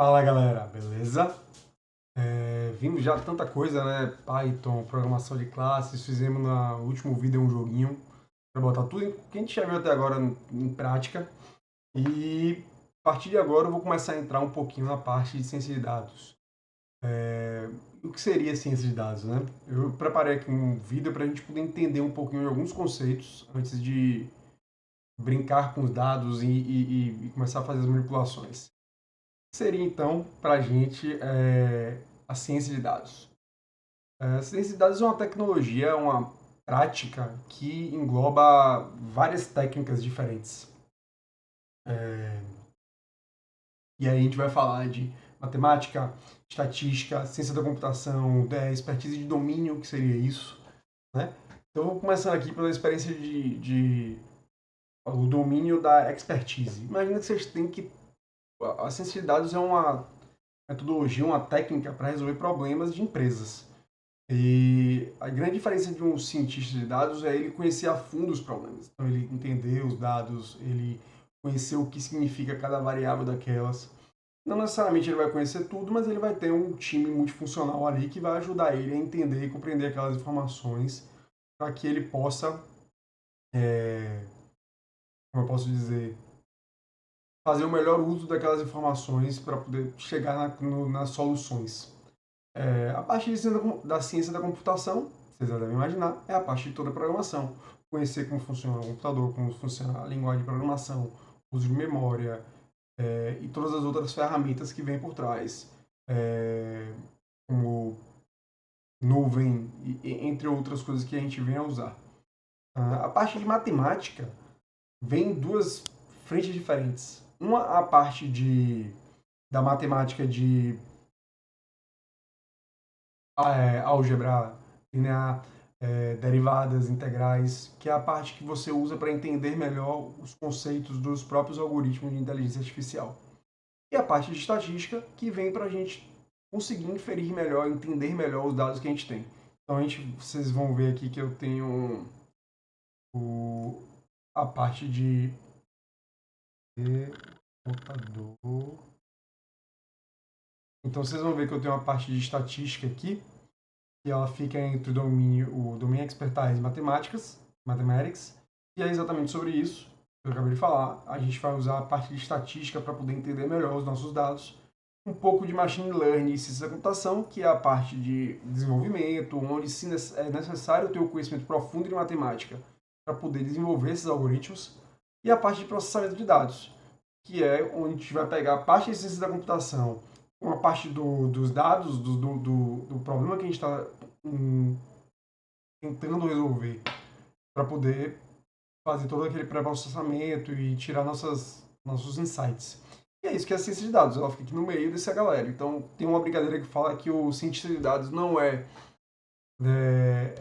Fala galera, beleza? Vimos já tanta coisa, né? Python, programação de classes, fizemos no último vídeo um joguinho para botar tudo que a gente já viu até agora em prática. E a partir de agora eu vou começar a entrar um pouquinho na parte de ciência de dados. O que seria ciência de dados, né? Eu preparei aqui um vídeo para a gente poder entender um pouquinho de alguns conceitos antes de brincar com os dados e começar a fazer as manipulações. Seria então para a gente a ciência de dados. A ciência de dados é uma tecnologia, é uma prática que engloba várias técnicas diferentes. E aí a gente vai falar de matemática, estatística, ciência da computação, expertise de domínio, que seria isso, né? Então, eu vou começando aqui pela experiência o domínio da expertise. Imagina que vocês têm que a ciência de dados é uma metodologia, uma técnica para resolver problemas de empresas. E a grande diferença de um cientista de dados é ele conhecer a fundo os problemas. Então, ele entender os dados, ele conhecer o que significa cada variável daquelas. Não necessariamente ele vai conhecer tudo, mas ele vai ter um time multifuncional ali que vai ajudar ele a entender e compreender aquelas informações para que ele possa, como eu posso dizer, fazer o melhor uso daquelas informações para poder chegar nas soluções. A parte da ciência da computação, vocês já devem imaginar, é a parte de toda a programação. Conhecer como funciona o computador, como funciona a linguagem de programação, uso de memória e todas as outras ferramentas que vêm por trás, como nuvem, entre outras coisas que a gente vem a usar. A parte de matemática vem em duas frentes diferentes. Uma, a parte da matemática de álgebra linear, derivadas, integrais, que é a parte que você usa para entender melhor os conceitos dos próprios algoritmos de inteligência artificial. E a parte de estatística, que vem para a gente conseguir inferir melhor, entender melhor os dados que a gente tem. Então, vocês vão ver aqui que eu tenho a parte de computador. Então, vocês vão ver que eu tenho uma parte de estatística aqui, que ela fica entre o domínio expertise mathematics, e é exatamente sobre isso que eu acabei de falar. A gente vai usar a parte de estatística para poder entender melhor os nossos dados. Um pouco de machine learning e ciência da computação, que é a parte de desenvolvimento, onde sim é necessário ter o conhecimento profundo de matemática para poder desenvolver esses algoritmos. E a parte de processamento de dados, que é onde a gente vai pegar a parte de ciência da computação, uma parte dos dados, do problema que a gente está tentando resolver, para poder fazer todo aquele pré-processamento e tirar nossos insights. E é isso que é a ciência de dados, ela fica aqui no meio dessa galera. Então, tem uma brincadeira que fala que o cientista de dados não é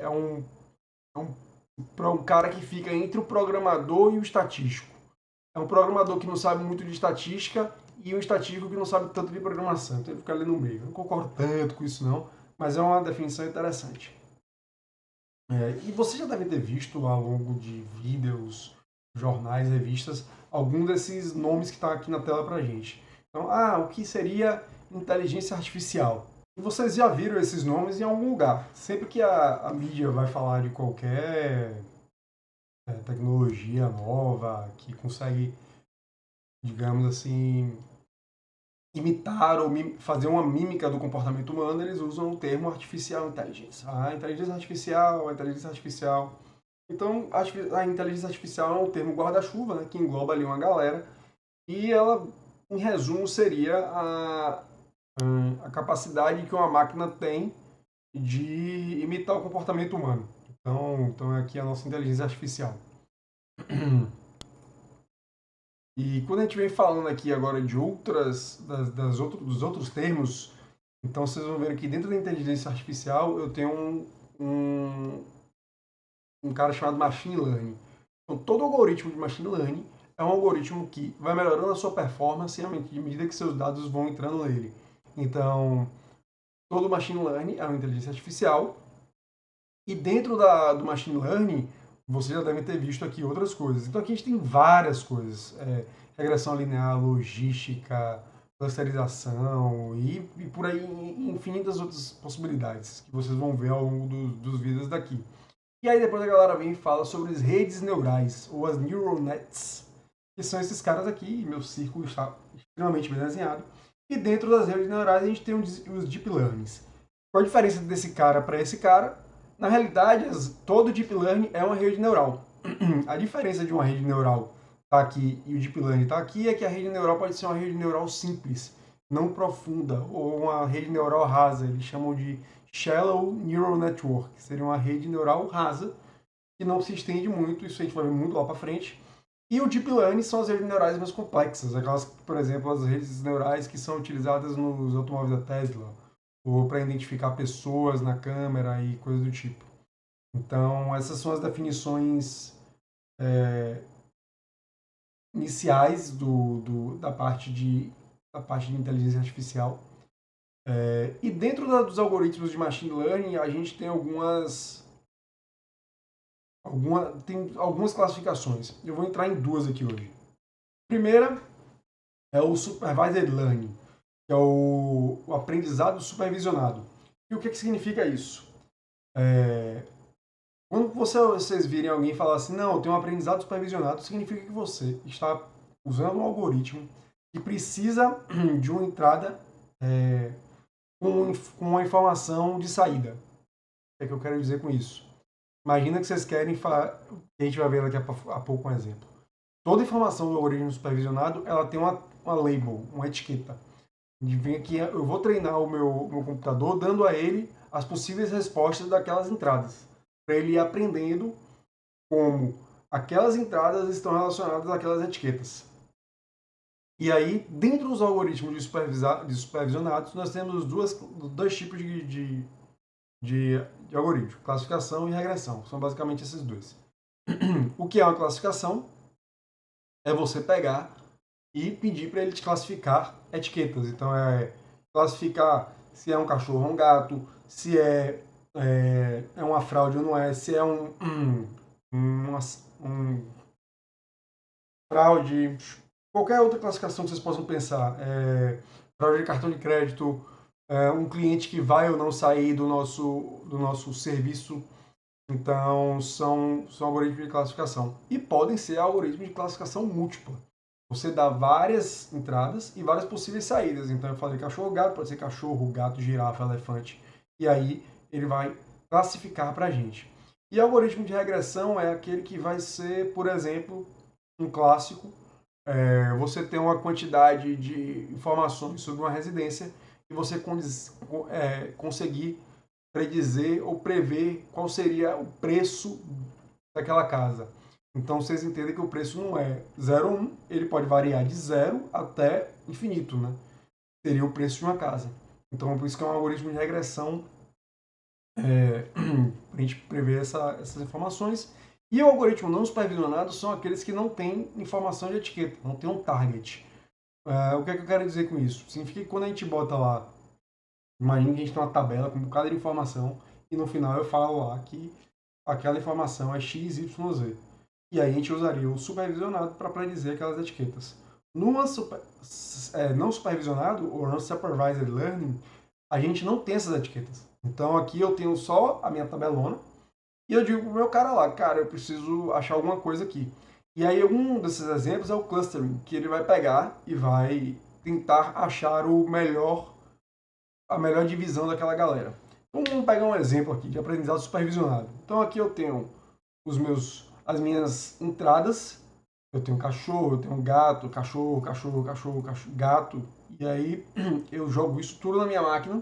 um cara que fica entre o programador e o estatístico. É um programador que não sabe muito de estatística e um estatístico que não sabe tanto de programação. Então ele fica ali no meio. Eu não concordo tanto com isso não, mas é uma definição interessante. E você já deve ter visto ao longo de vídeos, jornais, revistas, algum desses nomes que está aqui na tela para gente. Então, o que seria inteligência artificial? E vocês já viram esses nomes em algum lugar. Sempre que a mídia vai falar de qualquer tecnologia nova que consegue, digamos assim, imitar ou fazer uma mímica do comportamento humano, eles usam o termo artificial inteligência. A inteligência artificial. Então, a inteligência artificial é um termo guarda-chuva, né, que engloba ali uma galera, e ela, em resumo, seria a capacidade que uma máquina tem de imitar o comportamento humano. Então aqui é a nossa inteligência artificial. E quando a gente vem falando aqui agora de dos outros termos, então vocês vão ver que dentro da inteligência artificial eu tenho um cara chamado machine learning. Então todo algoritmo de machine learning é um algoritmo que vai melhorando a sua performance à medida que seus dados vão entrando nele. Então, todo machine learning é uma inteligência artificial e dentro do machine learning você já deve ter visto aqui outras coisas. Então aqui a gente tem várias coisas. Regressão linear, logística, clusterização e por aí infinitas outras possibilidades que vocês vão ver ao longo dos vídeos daqui. E aí depois a galera vem e fala sobre as redes neurais, ou as neural nets, que são esses caras aqui, e meu círculo está extremamente bem desenhado. E dentro das redes neurais a gente tem os deep learnings. Qual a diferença desse cara para esse cara? Na realidade, todo deep learning é uma rede neural. A diferença de uma rede neural tá aqui e o deep learning tá aqui é que a rede neural pode ser uma rede neural simples, não profunda, ou uma rede neural rasa. Eles chamam de Shallow Neural Network, seria uma rede neural rasa, que não se estende muito, isso a gente vai ver muito lá para frente. E o Deep Learning são as redes neurais mais complexas, aquelas, por exemplo, as redes neurais que são utilizadas nos automóveis da Tesla, ou para identificar pessoas na câmera e coisas do tipo. Então, essas são as definições iniciais da parte de inteligência artificial. E dentro dos algoritmos de machine learning, a gente tem algumas classificações. Eu vou entrar em duas aqui hoje. A primeira é o supervised learning, que é o aprendizado supervisionado. E o que significa isso? Quando vocês virem alguém falar assim, não, eu tenho um aprendizado supervisionado, significa que você está usando um algoritmo que precisa de uma entrada com uma informação de saída. O que é que eu quero dizer com isso? Imagina que vocês querem falar, a gente vai ver daqui a pouco um exemplo. Toda informação do algoritmo supervisionado, ela tem uma label, uma etiqueta. Vem aqui, eu vou treinar o meu computador dando a ele as possíveis respostas daquelas entradas, para ele ir aprendendo como aquelas entradas estão relacionadas àquelas etiquetas. E aí, dentro dos algoritmos de supervisionados, nós temos dois tipos de algoritmo, classificação e regressão. São basicamente esses dois. O que é uma classificação? É você pegar e pedir para ele te classificar etiquetas. Então, classificar se é um cachorro ou um gato, se é uma fraude ou não é, se é uma fraude, qualquer outra classificação que vocês possam pensar. Fraude de cartão de crédito, um cliente que vai ou não sair do nosso serviço. Então, são algoritmos de classificação. E podem ser algoritmos de classificação múltipla. Você dá várias entradas e várias possíveis saídas. Então, eu falei cachorro-gato, pode ser cachorro, gato, girafa, elefante. E aí, ele vai classificar para a gente. E algoritmo de regressão é aquele que vai ser, por exemplo, um clássico. Você tem uma quantidade de informações sobre uma residência e você conseguir predizer ou prever qual seria o preço daquela casa. Então vocês entendem que o preço não é 0 ou 1, ele pode variar de 0 até infinito, né? Seria o preço de uma casa. Então por isso que é um algoritmo de regressão para a gente prever essas informações. E o algoritmo não supervisionado são aqueles que não têm informação de etiqueta, não tem um target. O que é que eu quero dizer com isso? Significa que quando a gente bota lá, imagina que a gente tem uma tabela com um bocado de informação e no final eu falo lá que aquela informação é x, y, z. E aí a gente usaria o supervisionado para predizer aquelas etiquetas. Numa não supervisionado, ou unsupervised learning, a gente não tem essas etiquetas. Então aqui eu tenho só a minha tabelona e eu digo pro meu cara lá, cara, eu preciso achar alguma coisa aqui. E aí um desses exemplos é o clustering, que ele vai pegar e vai tentar achar a melhor divisão daquela galera. Então vamos pegar um exemplo aqui de aprendizado supervisionado. Então aqui eu tenho as minhas entradas. Eu tenho cachorro, eu tenho gato, cachorro, gato. E aí eu jogo isso tudo na minha máquina.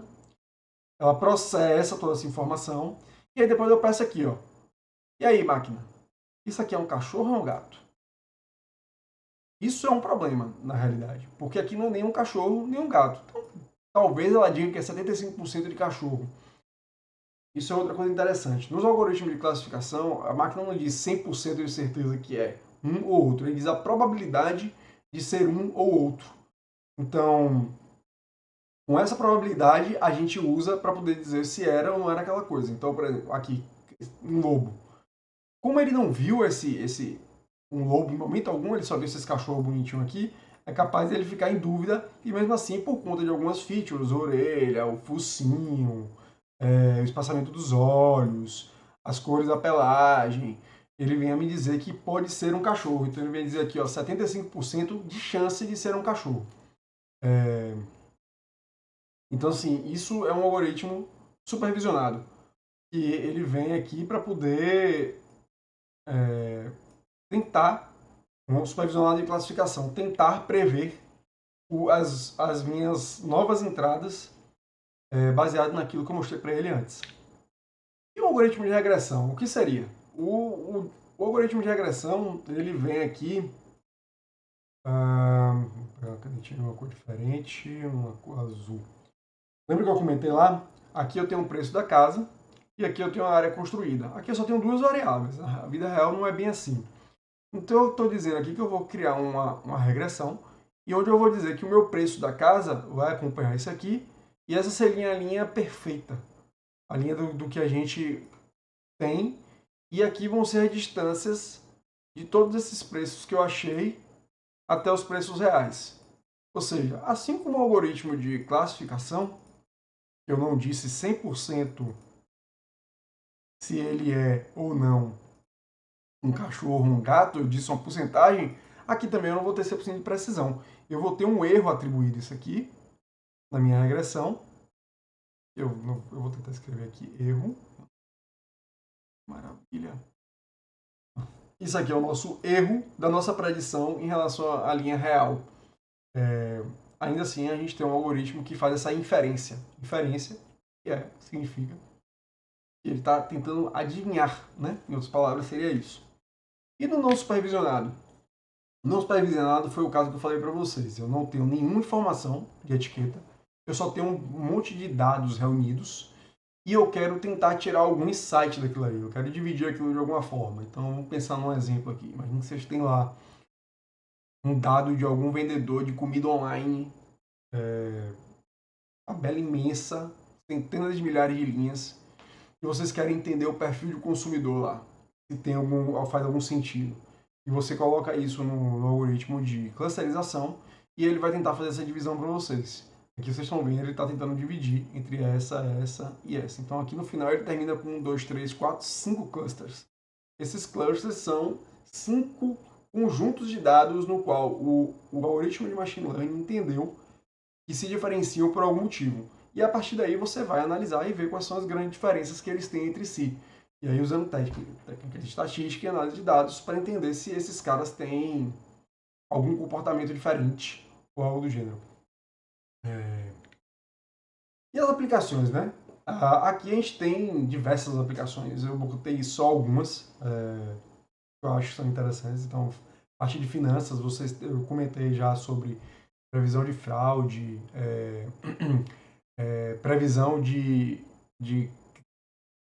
Ela processa toda essa informação. E aí depois eu peço aqui, ó. E aí, máquina? Isso aqui é um cachorro ou é um gato? Isso é um problema, na realidade. Porque aqui não é nem um cachorro, nem um gato. Então, talvez ela diga que é 75% de cachorro. Isso é outra coisa interessante. Nos algoritmos de classificação, a máquina não diz 100% de certeza que é um ou outro. Ele diz a probabilidade de ser um ou outro. Então, com essa probabilidade, a gente usa para poder dizer se era ou não era aquela coisa. Então, por exemplo, aqui, um lobo. Como ele não viu um lobo em momento algum, ele só viu esse cachorro bonitinho aqui, é capaz dele ficar em dúvida e mesmo assim, por conta de algumas features, a orelha, o focinho, o espaçamento dos olhos, as cores da pelagem, ele vem a me dizer que pode ser um cachorro. Então ele vem dizer aqui, ó, 75% de chance de ser um cachorro. Então, assim, isso é um algoritmo supervisionado. E ele vem aqui para poder tentar, um supervisionado de classificação, tentar prever as minhas novas entradas baseado naquilo que eu mostrei para ele antes. E o algoritmo de regressão, o que seria? O algoritmo de regressão, ele vem aqui... a canetinha uma cor diferente, uma cor azul. Lembra que eu comentei lá? Aqui eu tenho o preço da casa e aqui eu tenho a área construída. Aqui eu só tenho duas variáveis. A vida real não é bem assim. Então eu estou dizendo aqui que eu vou criar uma regressão e onde eu vou dizer que o meu preço da casa vai acompanhar isso aqui e essa seria a linha perfeita. A linha do que a gente tem. E aqui vão ser as distâncias de todos esses preços que eu achei até os preços reais. Ou seja, assim como o algoritmo de classificação, eu não disse 100% se ele é ou não um cachorro, um gato, eu disse uma porcentagem, aqui também eu não vou ter 100% de precisão. Eu vou ter um erro atribuído isso aqui na minha regressão. Eu vou tentar escrever aqui erro. Maravilha. Isso aqui é o nosso erro da nossa predição em relação à linha real. Ainda assim, a gente tem um algoritmo que faz essa inferência. Inferência, que significa que ele está tentando adivinhar, né? Em outras palavras, seria isso. E no não supervisionado? Não supervisionado foi o caso que eu falei para vocês. Eu não tenho nenhuma informação de etiqueta. Eu só tenho um monte de dados reunidos e eu quero tentar tirar algum insight daquilo aí. Eu quero dividir aquilo de alguma forma. Então, vamos pensar num exemplo aqui. Imagina que vocês têm lá um dado de algum vendedor de comida online, uma tabela imensa, centenas de milhares de linhas, e vocês querem entender o perfil do consumidor lá, se tem faz algum sentido. E você coloca isso no algoritmo de clusterização e ele vai tentar fazer essa divisão para vocês. Aqui vocês estão vendo, ele está tentando dividir entre essa e essa. Então aqui no final ele termina com 1, 2, 3, 4, 5 clusters. Esses clusters são 5 conjuntos de dados no qual o algoritmo de machine learning entendeu que se diferenciam por algum motivo. E a partir daí você vai analisar e ver quais são as grandes diferenças que eles têm entre si. E aí usando técnicas de estatística e análise de dados para entender se esses caras têm algum comportamento diferente ou algo do gênero. E as aplicações, né? Aqui a gente tem diversas aplicações. Eu botei só algumas que eu acho que são interessantes. Então, a parte de finanças, eu comentei já sobre previsão de fraude, previsão de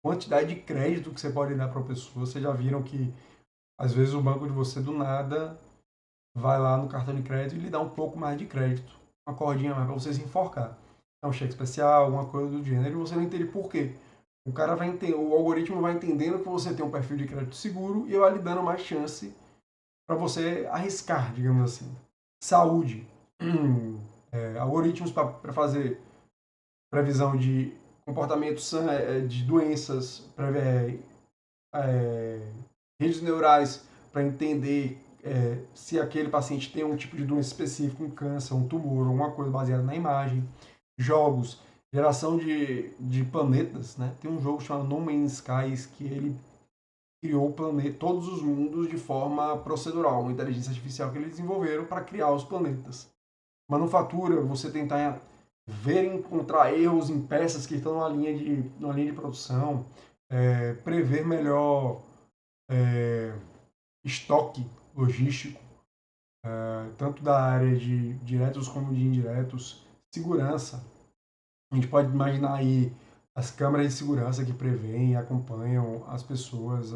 quantidade de crédito que você pode dar para a pessoa. Vocês já viram que, às vezes, o banco de você, do nada, vai lá no cartão de crédito e lhe dá um pouco mais de crédito. Uma cordinha mais para você se enforcar. É um cheque especial, alguma coisa do gênero, e você não entende por quê. O algoritmo vai entendendo que você tem um perfil de crédito seguro e vai lhe dando mais chance para você arriscar, digamos assim. Saúde. Algoritmos para fazer previsão de comportamentos de doenças, redes neurais para entender se aquele paciente tem um tipo de doença específica, um câncer, um tumor, alguma coisa baseada na imagem. Jogos, geração de planetas, né? Tem um jogo chamado No Man's Skies que ele criou todos os mundos de forma procedural, uma inteligência artificial que eles desenvolveram para criar os planetas. Manufatura, você tentar encontrar erros em peças que estão numa linha de produção, prever melhor estoque logístico, tanto da área de diretos como de indiretos, segurança. A gente pode imaginar aí as câmeras de segurança que prevêem e acompanham as pessoas,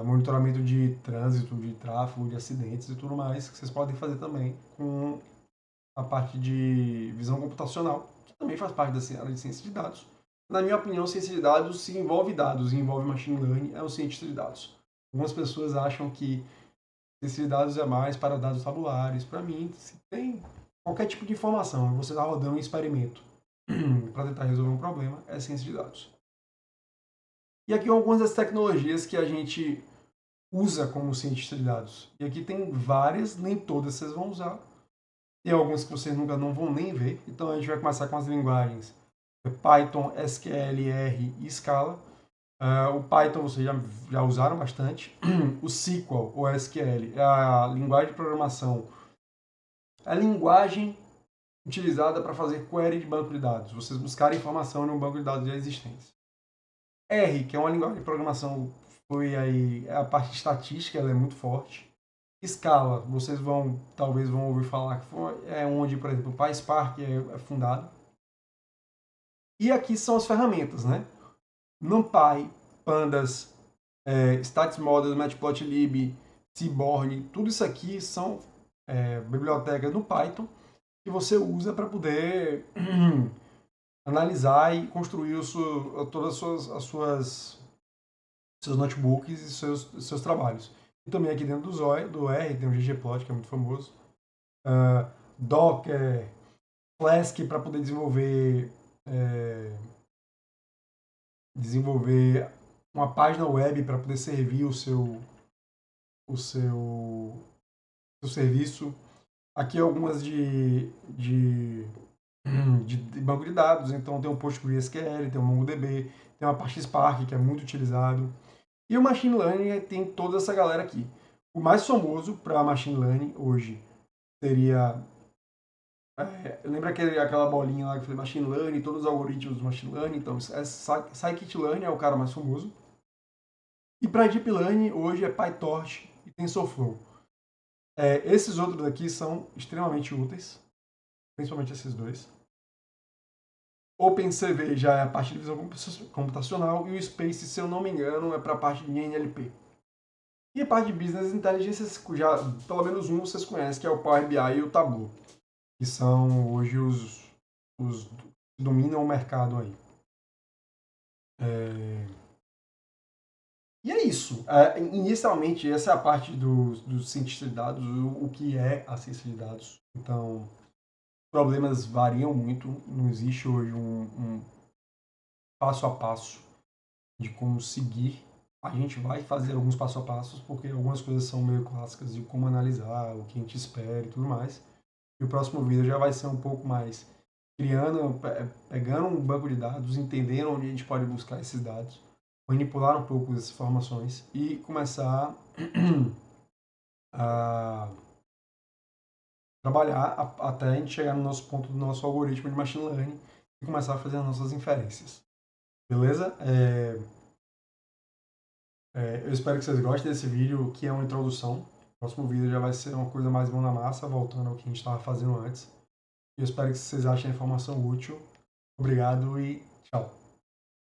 monitoramento de trânsito, de tráfego, de acidentes e tudo mais, que vocês podem fazer também com a parte de visão computacional, que também faz parte da área de ciência de dados. Na minha opinião, ciência de dados se envolve dados e envolve machine learning, é um cientista de dados. Algumas pessoas acham que Ciência de dados é mais para dados tabulares. Para mim, se tem qualquer tipo de informação, você está rodando um experimento para tentar resolver um problema, é ciência de dados. E aqui algumas das tecnologias que a gente usa como cientista de dados. E aqui tem várias, nem todas vocês vão usar. Tem algumas que vocês nunca não vão nem ver. Então a gente vai começar com as linguagens Python, SQL, R e Scala. O Python vocês já usaram bastante. O SQL ou SQL é a linguagem de programação, a linguagem utilizada para fazer query de banco de dados. Vocês buscarem informação em um banco de dados já existentes. R, que é uma linguagem de programação, foi aí a parte estatística, ela é muito forte. Scala, vocês talvez vão ouvir falar que é onde, por exemplo, o PySpark é fundado. E aqui são as ferramentas, né? NumPy, Pandas, StatsModel, Matplotlib, Seaborn, tudo isso aqui são bibliotecas no Python que você usa para poder analisar e construir todas seus notebooks e seus trabalhos. E também aqui dentro do R tem o ggplot, que é muito famoso. Docker, Flask para poder desenvolver uma página web para poder servir o seu serviço. Aqui algumas de banco de dados, então tem o PostgreSQL, tem o MongoDB, tem uma parte Spark que é muito utilizado. E o Machine Learning tem toda essa galera aqui. O mais famoso para Machine Learning hoje seria... lembra aquela bolinha lá que foi Machine Learning, todos os algoritmos do Machine Learning? Então, Scikit-Learn é o cara mais famoso. E para Deep Learning, hoje é PyTorch e TensorFlow. Esses outros aqui são extremamente úteis, principalmente esses dois. OpenCV já é a parte de visão computacional e o Space, se eu não me engano, é para a parte de NLP. E a parte de Business Intelligence, já pelo menos um vocês conhecem, que é o Power BI e o Tableau, que são hoje os que dominam o mercado aí. E é isso. Inicialmente, essa é a parte do cientista de dados, o que é a ciência de dados. Então, problemas variam muito. Não existe hoje um passo a passo de como seguir. A gente vai fazer alguns passo a passos, porque algumas coisas são meio clássicas de como analisar, o que a gente espera e tudo mais. E o próximo vídeo já vai ser um pouco mais pegando um banco de dados, entendendo onde a gente pode buscar esses dados, manipular um pouco essas informações e começar a trabalhar até a gente chegar no nosso ponto do nosso algoritmo de machine learning e começar a fazer as nossas inferências. Beleza? Eu espero que vocês gostem desse vídeo, que é uma introdução. O próximo vídeo já vai ser uma coisa mais mão na massa, voltando ao que a gente estava fazendo antes. Eu espero que vocês achem a informação útil. Obrigado e tchau.